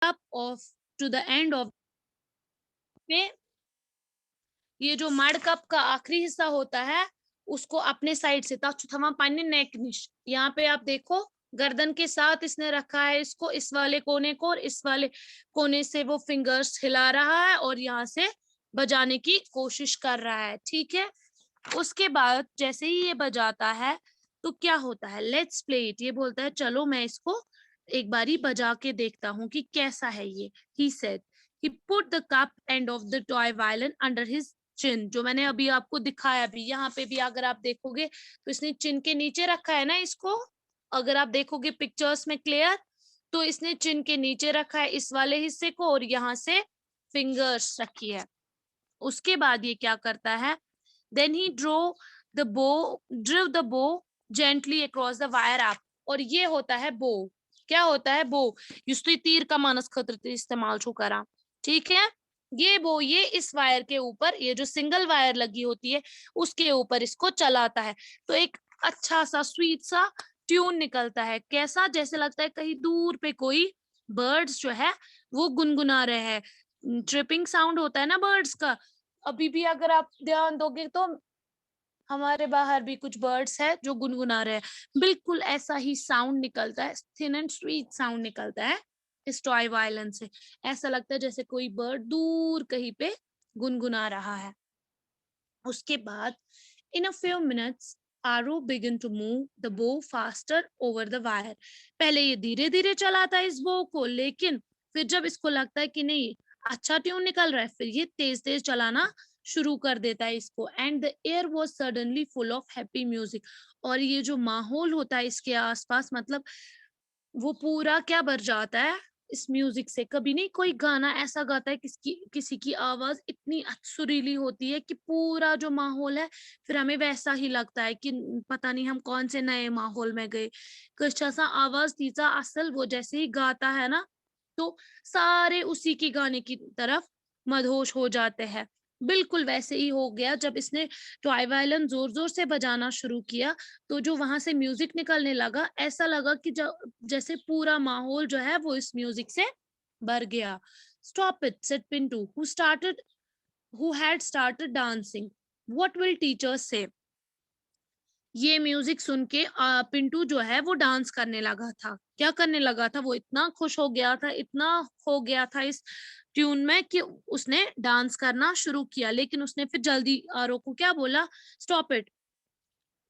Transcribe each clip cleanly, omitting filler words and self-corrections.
up of to the end of पे ये जो मड कप का आखिरी हिस्सा होता है उसको अपने साइड से थमा पानी नेक निश, यहाँ पे आप देखो गर्दन के साथ इसने रखा है इसको, इस वाले कोने को, और इस वाले कोने से वो फिंगर्स हिला रहा है और यहाँ से बजाने की कोशिश कर रहा है, ठीक है। उसके बाद जैसे ही ये बजाता है तो क्या होता है, लेट्स प्ले इट, ये बोलता है चलो मैं इसको एक बारी बजा के देखता हूँ कि कैसा है ये। He said he put the cup end of the toy violin under his chin, जो मैंने अभी आपको दिखाया भी, यहाँ पे भी अगर आप देखोगे तो इसने चिन के नीचे रखा है ना इसको, अगर आप देखोगे पिक्चर्स में क्लियर, तो इसने चिन के नीचे रखा है इस वाले हिस्से को और यहाँ से फिंगर्स रखी है। उसके बाद ये क्या करता है, then he drew the bow gently across the wire up, और ये होता है बो, क्या होता है बो, युस्तु तीर का मानस खतर इस्तेमाल छो करा, ठीक है। ये बो ये इस वायर के ऊपर, ये जो सिंगल वायर लगी होती है उसके ऊपर इसको चलाता है, तो एक अच्छा सा स्वीट सा ट्यून निकलता है, कैसा, जैसे लगता है कहीं दूर पे कोई बर्ड्स जो है वो गुनगुना रहे हैं, ट्रिपिंग साउंड होता है ना बर्ड्स का। अभी भी अगर आप ध्यान दोगे तो हमारे बाहर भी कुछ बर्ड्स हैं जो गुनगुना रहे हैं, बिल्कुल ऐसा ही साउंड निकलता है, थिन एंड स्वीट साउंड निकलता है इस टॉय वायलिन से, ऐसा लगता है जैसे कोई बर्ड दूर कहीं पे गुनगुना रहा है। उसके बाद इन अ फ्यू मिनट्स आरो बिगिन टू मूव द बो फास्टर ओवर द वायर, पहले ये धीरे धीरे चलाता है इस बो को, लेकिन फिर जब इसको लगता है कि नहीं अच्छा ट्यून निकल रहा है, फिर ये तेज तेज चलाना शुरू कर देता है इसको, and the air was suddenly full of happy music, और ये जो माहौल होता है इसके आसपास, मतलब वो पूरा क्या भर जाता है इस म्यूजिक से। कभी नहीं कोई गाना ऐसा गाता है किसकी किसी की आवाज इतनी सुरीली होती है कि पूरा जो माहौल है फिर हमें वैसा ही लगता है कि पता नहीं हम कौन से नए माहौल में गए। कुछ ऐसा आवाज तीजा असल वो जैसे ही गाता है ना, तो सारे उसी की गाने की तरफ मदहोश हो जाते हैं। बिल्कुल वैसे ही हो गया जब इसने टॉय वायलिन जोर जोर से बजाना शुरू किया, तो जो वहां से म्यूजिक निकलने लगा ऐसा लगा कि जैसे पूरा माहौल जो है वो इस म्यूजिक से भर गया। Stop it said Pintu who had started dancing, what will teachers से। ये म्यूजिक सुन के पिंटू जो है वो डांस करने लगा था, क्या करने लगा था, वो इतना खुश हो गया था, इतना हो गया था इस ट्यून में कि उसने डांस करना शुरू किया, लेकिन उसने फिर जल्दी आरो को क्या बोला, स्टॉप इट,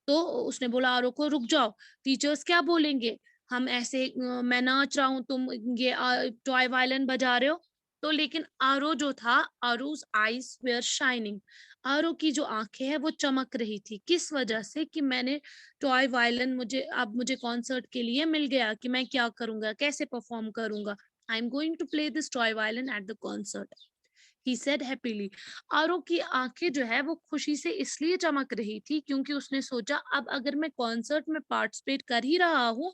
तो उसने बोला आरो को रुक जाओ, टीचर्स क्या बोलेंगे, हम ऐसे मैं नाच रहा हूँ तुम ये टॉय वायलिन बजा रहे हो। तो लेकिन आरो जो था, आरोज आईज वेयर शाइनिंग, आरो की जो आंखें हैं वो चमक रही थी, किस वजह से कि मैंने टॉय वायलिन मुझे अब मुझे कॉन्सर्ट के लिए मिल गया, कि मैं क्या करूंगा कैसे परफॉर्म करूंगा, I am going to play this toy violin at the concert, he said happily. Aaro की आंखें जो है वो खुशी से इसलिए चमक रही थी क्योंकि उसने सोचा अब अगर मैं कॉन्सर्ट में पार्टिसिपेट कर ही रहा हूँ,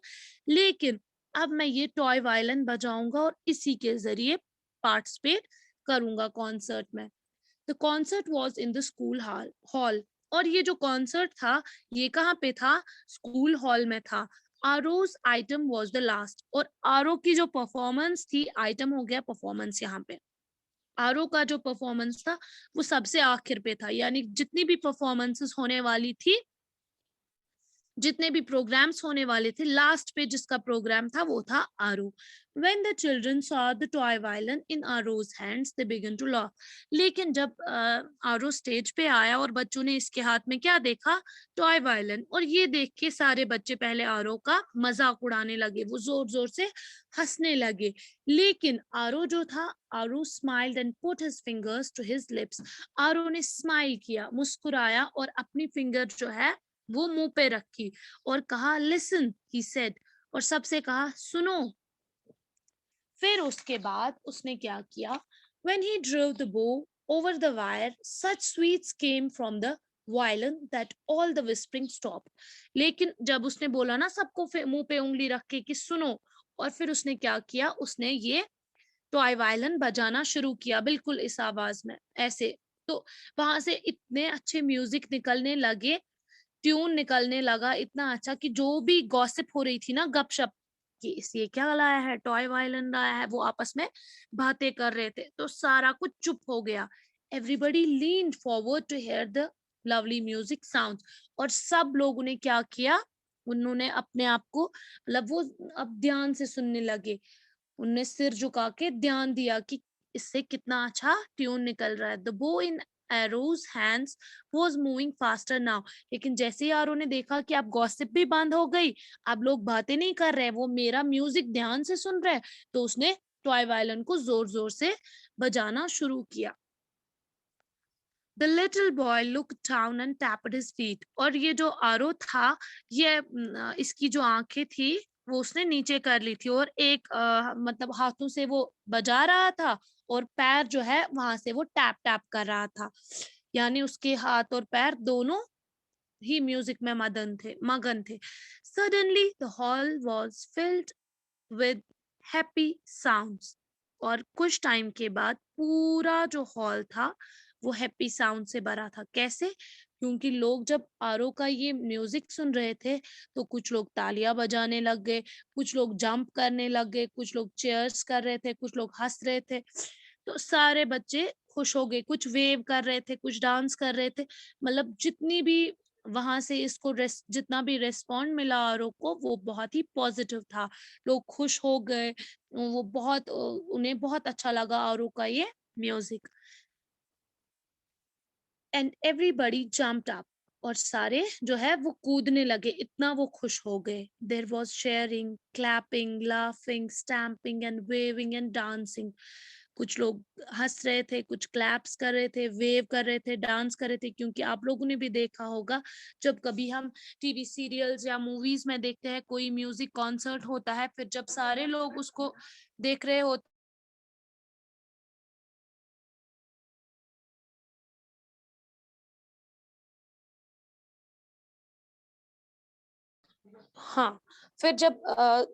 लेकिन अब मैं ये टॉय वायलिन बजाऊंगा और इसी के जरिए पार्टिसिपेट करूंगा कॉन्सर्ट में। The concert was in the school hall, और ये जो कॉन्सर्ट था ये कहाँ पे था, स्कूल हॉल में था। Arose item was the last, और आरो की जो परफॉर्मेंस थी, आइटम हो गया परफॉर्मेंस यहाँ पे, आरो का जो परफॉर्मेंस था वो सबसे आखिर पे था, यानी जितनी भी परफॉर्मेंसेस होने वाली थी, जितने भी प्रोग्राम्स होने वाले थे, लास्ट पे जिसका प्रोग्राम था वो था Aru. When the children saw the toy violin in Aru's hands they began to laugh, लेकिन जब आरो स्टेज पे आया और बच्चों ने इसके हाथ में क्या देखा, टॉय वायलिन, और ये देख के सारे बच्चे पहले आरो का मजाक उड़ाने लगे, वो जोर जोर से हंसने लगे। लेकिन आरो जो था, Aaro smiled and put his fingers to his lips, Aaro ने स्माइल किया, मुस्कुराया और अपनी फिंगर जो है वो मुंह पे रखी और कहा लिसन, ही सेड, और सबसे कहा सुनो। फिर उसके बाद उसने क्या किया, when he drove the bow over the wire such sweets came from the violin that all the whispering stopped, लेकिन जब उसने बोला ना सबको मुंह पे उंगली रख के कि सुनो, और फिर उसने क्या किया, उसने ये टॉय वायलिन बजाना शुरू किया बिल्कुल इस आवाज में ऐसे, तो वहां से इतने अच्छे म्यूजिक निकलने लगे, ट्यून निकलने लगा इतना अच्छा कि जो भी गॉसिप हो रही थी ना, गपशप, कि इस ये क्या लाया है, टॉय वायलिन लाया है। वो आपस में बातें कर रहे थे, तो सारा कुछ चुप हो गया। Everybody leaned forward to hear the lovely music sound. और सब लोगों ने क्या किया, उन्होंने अपने आप को मतलब वो अब ध्यान से सुनने लगे। उनने सिर झुका के ध्यान दिया कि इससे कितना अच्छा ट्यून निकल रहा है। The bow in Aru's hands was moving faster now. लेकिन जैसे ही आरो ने देखा कि अब गॉसिप भी बंद हो गई, अब लोग बातें नहीं कर रहे, वो मेरा म्यूजिक ध्यान से सुन रहे, तो उसने टॉय वायलिन को जोर जोर से बजाना शुरू किया। The little boy looked down and tapped his feet. और ये जो आरो था, ये इसकी जो आंखें थी वो उसने नीचे कर ली थी, और एक मतलब हाथों से वो बजा रहा था, और पैर जो है वहां से वो टैप टैप कर रहा था। यानी उसके हाथ और पैर दोनों ही म्यूजिक में मगन थे। Suddenly the hall was filled with happy sounds. और कुछ टाइम के बाद पूरा जो हॉल था वो हैप्पी साउंड से भरा था। कैसे? क्योंकि लोग जब आरो का ये म्यूजिक सुन रहे थे, तो कुछ लोग तालियां बजाने लग गए, कुछ लोग जंप करने लग गए, कुछ लोग चीयर्स कर रहे थे, कुछ लोग हंस रहे थे। तो सारे बच्चे खुश हो गए, कुछ वेव कर रहे थे, कुछ डांस कर रहे थे। मतलब जितनी भी वहां से इसको जितना भी रिस्पॉन्ड मिला आरो को, वो बहुत ही पॉजिटिव था। लोग खुश हो गए, वो बहुत उन्हें बहुत अच्छा लगा आरो का ये music. And everybody jumped up. और सारे जो है वो कूदने लगे, इतना वो खुश हो गए। There was cheering, clapping, laughing, stamping and waving and dancing. कुछ लोग हंस रहे थे, कुछ क्लैप्स कर रहे थे, वेव कर रहे थे, डांस कर रहे थे। क्योंकि आप लोगों ने भी देखा होगा, जब कभी हम टीवी सीरियल्स या मूवीज में देखते हैं कोई म्यूजिक कॉन्सर्ट होता है, फिर जब सारे लोग उसको देख रहे होते, हाँ, फिर जब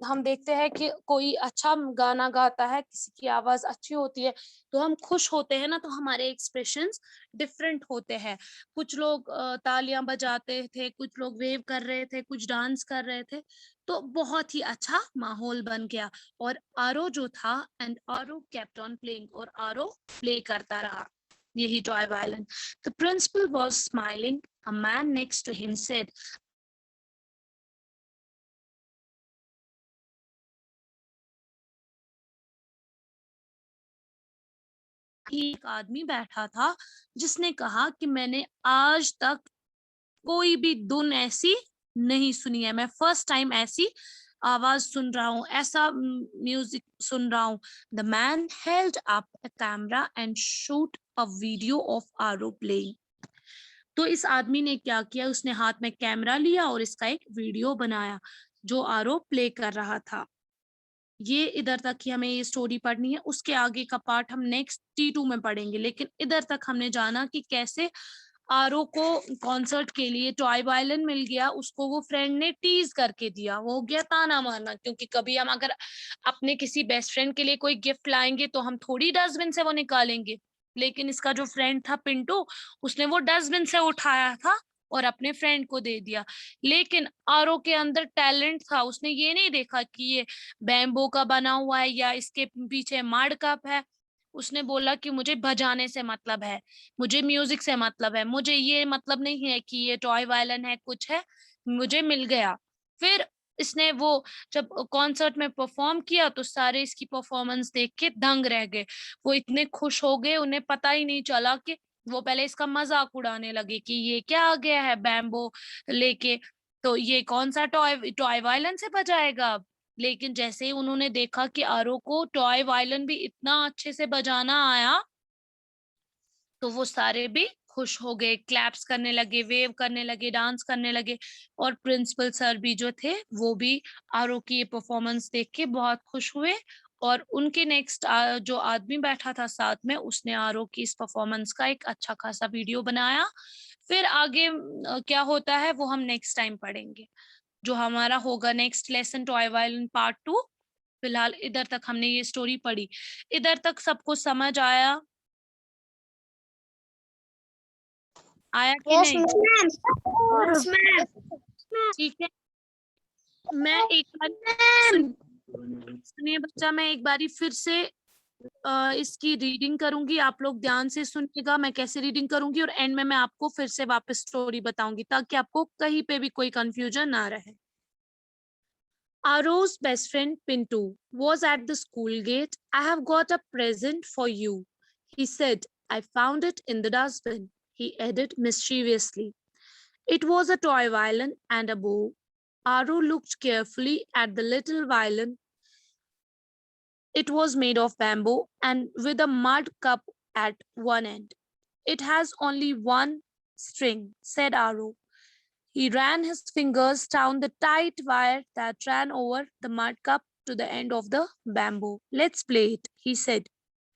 हम देखते हैं कि कोई अच्छा गाना गाता है, किसी की आवाज अच्छी होती है, तो हम खुश होते हैं ना, तो हमारे एक्सप्रेशंस डिफरेंट होते हैं। कुछ लोग तालियां बजाते थे, कुछ लोग वेव कर रहे थे, कुछ डांस कर रहे थे। तो बहुत ही अच्छा माहौल बन गया। और आरो जो था, एंड आरो केप्ट ऑन प्लेइंग, और आरो प्ले करता रहा यही toy violin. The principal was smiling. A man next to him said, एक आदमी बैठा था जिसने कहा कि मैंने आज तक कोई भी धुन ऐसी नहीं सुनी है। मैं फर्स्ट टाइम ऐसी आवाज सुन रहा हूँ, ऐसा म्यूजिक सुन रहा हूँ। The man held up a camera and shoot a video of आरो प्लेइंग। तो इस आदमी ने क्या किया, उसने हाथ में कैमरा लिया और इसका एक वीडियो बनाया जो आरो प्ले कर रहा था। ये इधर तक ही हमें ये स्टोरी पढ़नी है, उसके आगे का पार्ट हम नेक्स्ट T2 में पढ़ेंगे। लेकिन इधर तक हमने जाना कि कैसे आरो को कॉन्सर्ट के लिए टॉय वायलिन मिल गया, उसको वो फ्रेंड ने टीज करके दिया, वो हो गया ताना मारना। क्योंकि कभी हम अगर अपने किसी बेस्ट फ्रेंड के लिए कोई गिफ्ट लाएंगे, तो हम थोड़ी डस्टबिन से वो निकालेंगे। लेकिन इसका जो फ्रेंड था पिंटू, उसने वो डस्टबिन से उठाया था और अपने फ्रेंड को दे दिया। लेकिन आरो के अंदर टैलेंट था, उसने ये नहीं देखा कि ये बैम्बो का बना हुआ है या इसके पीछे मड कप है। उसने बोला कि मुझे बजाने से मतलब है, मुझे म्यूजिक से मतलब है, मुझे ये मतलब नहीं है कि ये टॉय वायलिन है, कुछ है, मुझे मिल गया। फिर इसने वो जब कॉन्सर्ट में परफॉर्म किया, तो सारे इसकी परफॉर्मेंस देख के दंग रह गए। वो इतने खुश हो गए, उन्हें पता ही नहीं चला कि वो पहले इसका मजाक उड़ाने लगे कि ये क्या आ गया है बैम्बो लेके, तो ये कौन सा टॉय टॉय वायलिन से बजाएगा अब। लेकिन जैसे ही उन्होंने देखा कि आरो को टॉय वायलिन भी इतना अच्छे से बजाना आया, तो वो सारे भी खुश हो गए, क्लैप्स करने लगे, वेव करने लगे, डांस करने लगे। और प्रिंसिपल सर भी जो थे, वो भी आरो की ये परफॉर्मेंस देख के बहुत खुश हुए। और उनके नेक्स्ट जो आदमी बैठा था साथ में, उसने आरो की इस परफॉर्मेंस का एक अच्छा खासा वीडियो बनाया। फिर आगे क्या होता है वो हम नेक्स्ट टाइम पढ़ेंगे, जो हमारा होगा next lesson toy violin part 2। फिलहाल इधर तक हमने ये स्टोरी पढ़ी। इधर तक सबको समझ आया? आया कि यस नहीं? मैम। ठीक है, मैं एक बार मैम सुनिए बच्चा, मैं एक बारी फिर से इसकी रीडिंग करूंगी, आप लोग ध्यान से सुनिएगा मैं कैसे रीडिंग करूंगी, और एंड में मैं आपको फिर से वापस स्टोरी बताऊंगी ताकि आपको कहीं पे भी कोई कंफ्यूजन ना रहे। Aro's best friend Pintu was at the school gate. I have got a present for you, he said. I found it in the dustbin, he added mischievously. It was a toy violin and a bow. Aro looked carefully at the little violin. It was made of bamboo and with a mud cup at one end. It has only one string, said Aro. He ran his fingers down the tight wire that ran over the mud cup to the end of the bamboo. Let's play it, he said.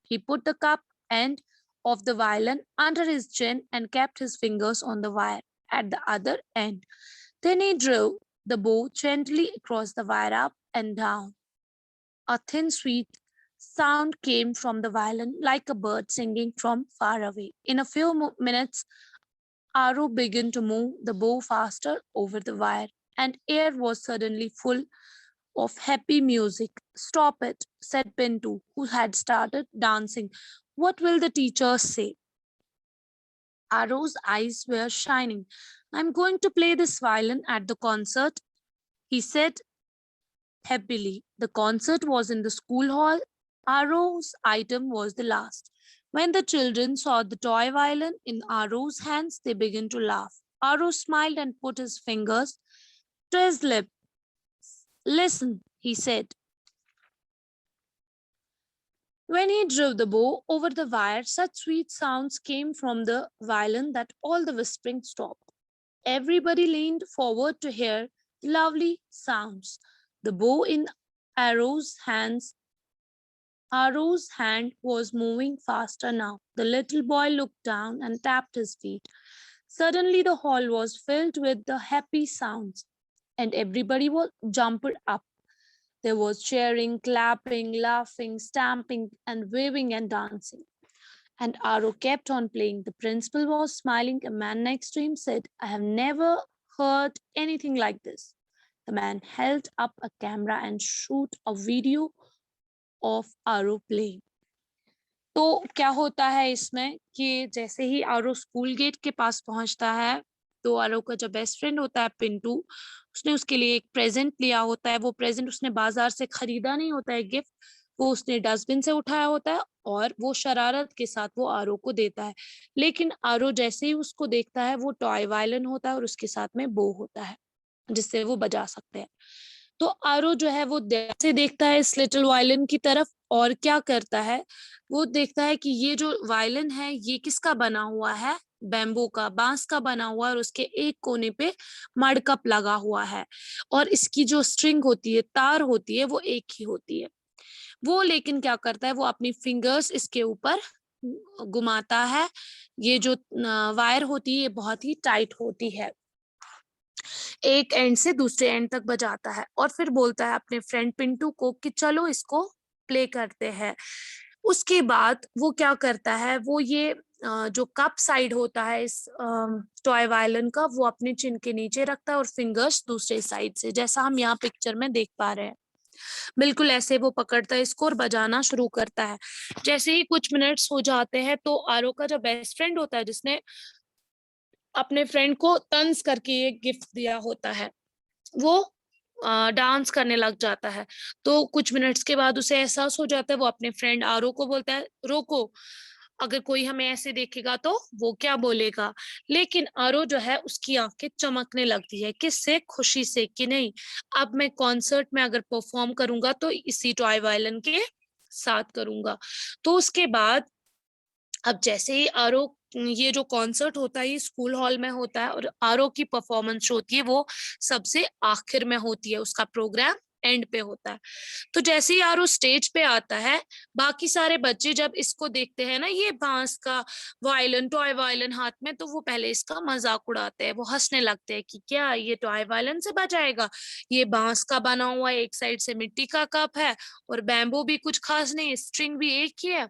He put the cup end of the violin under his chin and kept his fingers on the wire at the other end. Then he drew the bow gently across the wire up and down. A thin, sweet sound came from the violin like a bird singing from far away. In a few minutes, Aro began to move the bow faster over the wire, and air was suddenly full of happy music. Stop it, said Pintu, who had started dancing. What will the teachers say? Aro's eyes were shining. I'm going to play this violin at the concert, he said happily. The concert was in the school hall. Aro's item was the last. When the children saw the toy violin in Aro's hands, they began to laugh. Aro smiled and put his fingers to his lips. Listen, he said. When he drew the bow over the wire, such sweet sounds came from the violin that all the whispering stopped. Everybody leaned forward to hear the lovely sounds. The bow in Aro's hand was moving faster now. The little boy looked down and tapped his feet. Suddenly, the hall was filled with the happy sounds, and everybody was jumped up. There was cheering, clapping, laughing, stamping, and waving and dancing. And Aro kept on playing. The principal was smiling. A man next to him said, I have never heard anything like this. The man held up a camera and shot a video of Aro playing. तो क्या होता है इसमें कि जैसे ही आरो school gate के पास पहुंचता है तो आरो का जो बेस्ट फ्रेंड होता है पिंटू, उसने उसके लिए एक प्रेजेंट लिया होता है। वो प्रेजेंट उसने बाजार से खरीदा नहीं होता है, गिफ्ट वो उसने डस्टबिन से उठाया होता है और वो शरारत के साथ वो आरो को देता है। लेकिन आरो जैसे ही उसको देखता है वो टॉय वायलिन होता है और उसके साथ में बो होता है जिससे वो बजा सकते हैं। तो आरो जो है वो से देखता है इस लिटिल वायलिन की तरफ और क्या करता है, वो देखता है कि ये जो वायलिन है ये किसका बना हुआ है, बैम्बू का, बांस का बना हुआ है और उसके एक कोने पे मड़कप लगा हुआ है और इसकी जो स्ट्रिंग होती है, तार होती है, वो एक ही होती है। वो लेकिन क्या करता है, वो अपनी फिंगर्स इसके ऊपर घुमाता है। ये जो वायर होती है ये बहुत ही टाइट होती है, एक एंड से दूसरे एंड तक बजाता है और फिर बोलता है अपने फ्रेंड पिंटू को कि चलो इसको प्ले करते हैं। उसके बाद वो क्या करता है, वो ये जो कप साइड होता है इस टॉय वायलिन का, वो अपने चिन के नीचे रखता है और फिंगर्स दूसरे साइड से, जैसा हम यहाँ पिक्चर में देख पा रहे हैं। बिल्कुल ऐसे वो पकड़ता है इसको और बजाना शुरू करता है। जैसे ही कुछ मिनट्स हो जाते हैं तो आरो का जो बेस्ट फ्रेंड होता है, जिसने अपने फ्रेंड को तंज करके ये गिफ्ट दिया होता है, वो डांस करने लग जाता है। तो कुछ मिनट्स के बाद उसे एहसास हो जाता है, वो अपने फ्रेंड आरो को बोलता है, रोको, अगर कोई हमें ऐसे देखेगा तो वो क्या बोलेगा। लेकिन आरो जो है उसकी आंखें चमकने लगती है, किससे, खुशी से, कि नहीं अब मैं कॉन्सर्ट में अगर परफॉर्म करूंगा तो इसी टॉय वायलिन के साथ करूंगा। तो उसके बाद अब जैसे ही आरो, ये जो कॉन्सर्ट होता है ये स्कूल हॉल में होता है और आरो की परफॉर्मेंस होती है वो सबसे आखिर में होती है, उसका प्रोग्राम एंड पे होता है। तो जैसे ही आरो स्टेज पे आता है, बाकी सारे बच्चे जब इसको देखते हैं ना, ये बांस का वायलिन, टॉय वायलिन हाथ में, तो वो पहले इसका मजाक उड़ाते हैं, वो हंसने लगते हैं कि क्या ये टॉय वायलिन से बजाएगा, ये बांस का बना हुआ है, एक साइड से मिट्टी का कप है और बैम्बू भी कुछ खास नहीं, स्ट्रिंग भी एक ही है।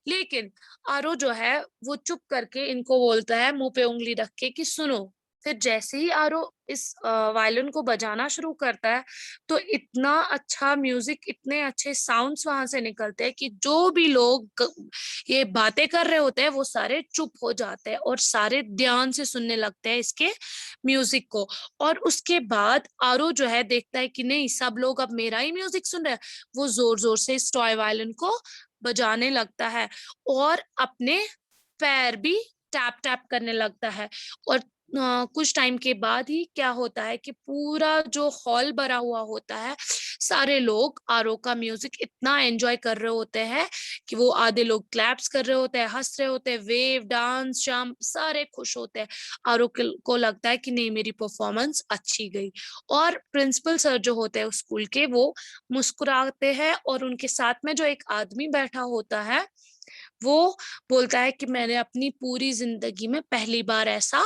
लेकिन आरो जो है वो चुप करके इनको बोलता है मुंह पे उंगली रख के कि सुनो, फिर जैसे ही आरो इस वायलिन को बजाना शुरू करता है तो इतना अच्छा म्यूजिक, इतने अच्छे साउंड्स वहां से निकलते हैं कि जो भी लोग ये बातें कर रहे होते हैं वो सारे चुप हो जाते हैं और सारे ध्यान से सुनने लगते हैं इसके म्यूजिक को। और उसके बाद आरो जो है देखता है कि नहीं, सब लोग अब मेरा ही म्यूजिक सुन रहे हैं, वो जोर जोर से इस टॉय वायलिन को बजाने लगता है और अपने पैर भी टैप टैप करने लगता है। और कुछ टाइम के बाद ही क्या होता है कि पूरा जो हॉल भरा हुआ होता है, सारे लोग आरो का म्यूजिक इतना एंजॉय कर रहे होते हैं कि वो आधे लोग क्लैप्स कर रहे होते हैं, हंस रहे होते हैं, वेव डांस जंप सारे खुश होते हैं। आरो को लगता है कि नहीं, मेरी परफॉर्मेंस अच्छी गई। और प्रिंसिपल सर जो होते हैं स्कूल के, वो मुस्कुराते हैं और उनके साथ में जो एक आदमी बैठा होता है वो बोलता है कि मैंने अपनी पूरी जिंदगी में पहली बार ऐसा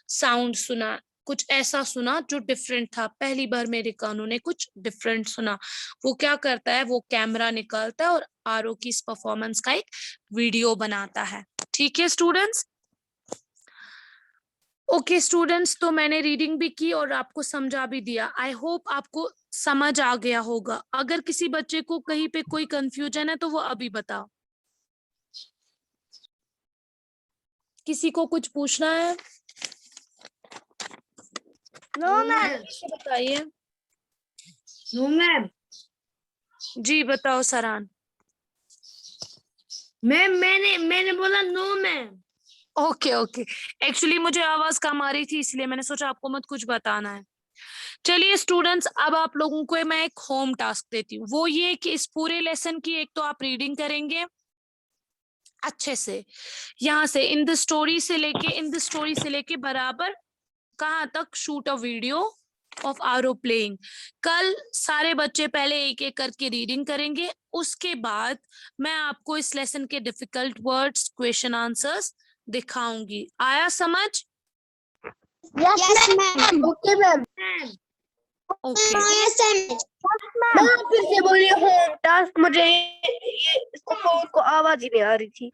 साउंड सुना, कुछ ऐसा सुना जो डिफरेंट था, पहली बार मेरे कानों ने कुछ डिफरेंट सुना। वो क्या करता है, वो कैमरा निकालता है और आरो की इस परफॉर्मेंस का एक वीडियो बनाता है। ठीक है स्टूडेंट्स? ओके स्टूडेंट्स, तो मैंने रीडिंग भी की और आपको समझा भी दिया। आई होप आपको समझ आ गया होगा। अगर किसी बच्चे को कहीं पे कोई कंफ्यूजन है तो वो अभी बताओ। किसी को कुछ पूछना है? No ma'am. बताइए। No ma'am. जी बताओ सरान। मैम मैंने बोला no ma'am. Okay okay, actually मुझे आवाज कम आ रही थी इसलिए मैंने सोचा आपको मत कुछ बताना है। चलिए स्टूडेंट्स, अब आप लोगों को मैं एक होम टास्क देती हूँ। वो ये कि इस पूरे लेसन की एक तो आप रीडिंग करेंगे अच्छे से, यहाँ से इन द स्टोरी से लेके बराबर कहाँ तक शूट अ वीडियो ऑफ आरो प्लेइंग। कल सारे बच्चे पहले एक एक करके रीडिंग करेंगे, उसके बाद मैं आपको इस लेसन के डिफिकल्ट वर्ड्स, क्वेश्चन आंसर्स दिखाऊंगी। आया समझ? Yes ma'am. Okay ma'am. Okay ma'am फिर से बोलिए होम टास्क। मुझे ये इसको फोन को आवाज ही नहीं आ रही थी।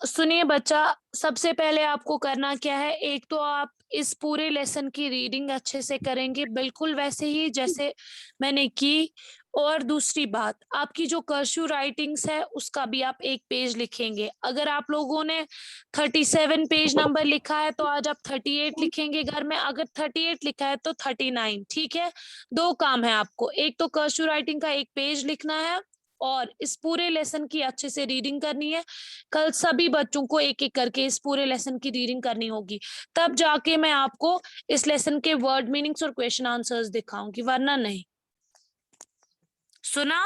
सुनिए बच्चा, सबसे पहले आपको करना क्या है, एक तो आप इस पूरे लेसन की रीडिंग अच्छे से करेंगे, बिल्कुल वैसे ही जैसे मैंने की। और दूसरी बात, आपकी जो कर्सिव राइटिंग्स है उसका भी आप एक पेज लिखेंगे। अगर आप लोगों ने 37 पेज नंबर लिखा है तो आज आप 38 लिखेंगे घर में, अगर 38 लिखा है तो 39। ठीक है, दो काम है आपको, एक तो कर्सिव राइटिंग का एक पेज लिखना है और इस पूरे लेसन की अच्छे से रीडिंग करनी है। कल सभी बच्चों को एक एक करके इस पूरे लेसन की रीडिंग करनी होगी, तब जाके मैं आपको इस लेसन के वर्ड मीनिंग्स और क्वेश्चन आंसर्स दिखाऊंगी, वरना नहीं। सुना?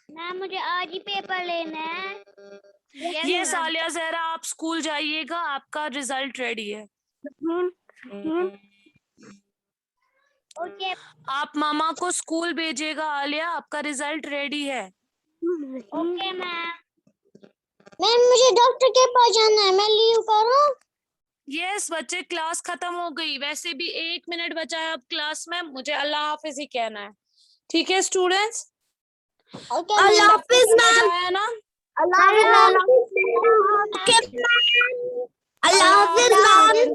मैम मुझे आज ही पेपर लेना है। ये सालिया जहरा, आप स्कूल जाइएगा, आपका रिजल्ट रेडी है। ओके। आप मामा को स्कूल भेजिएगा आलिया, आपका रिजल्ट रेडी है। Okay ma'am. मैम मुझे डॉक्टर के पास जाना है, मैं लीव करूं? यस बच्चे, क्लास खत्म हो गई, वैसे भी 1 मिनट बचा है अब क्लास में, मुझे अल्लाह हाफिज ही कहना है। ठीक है स्टूडेंट्स? ओके अल्लाह हाफिज मैम। आया ना? अल्लाह हाफिज मैम। अल्लाह हाफिज मैम।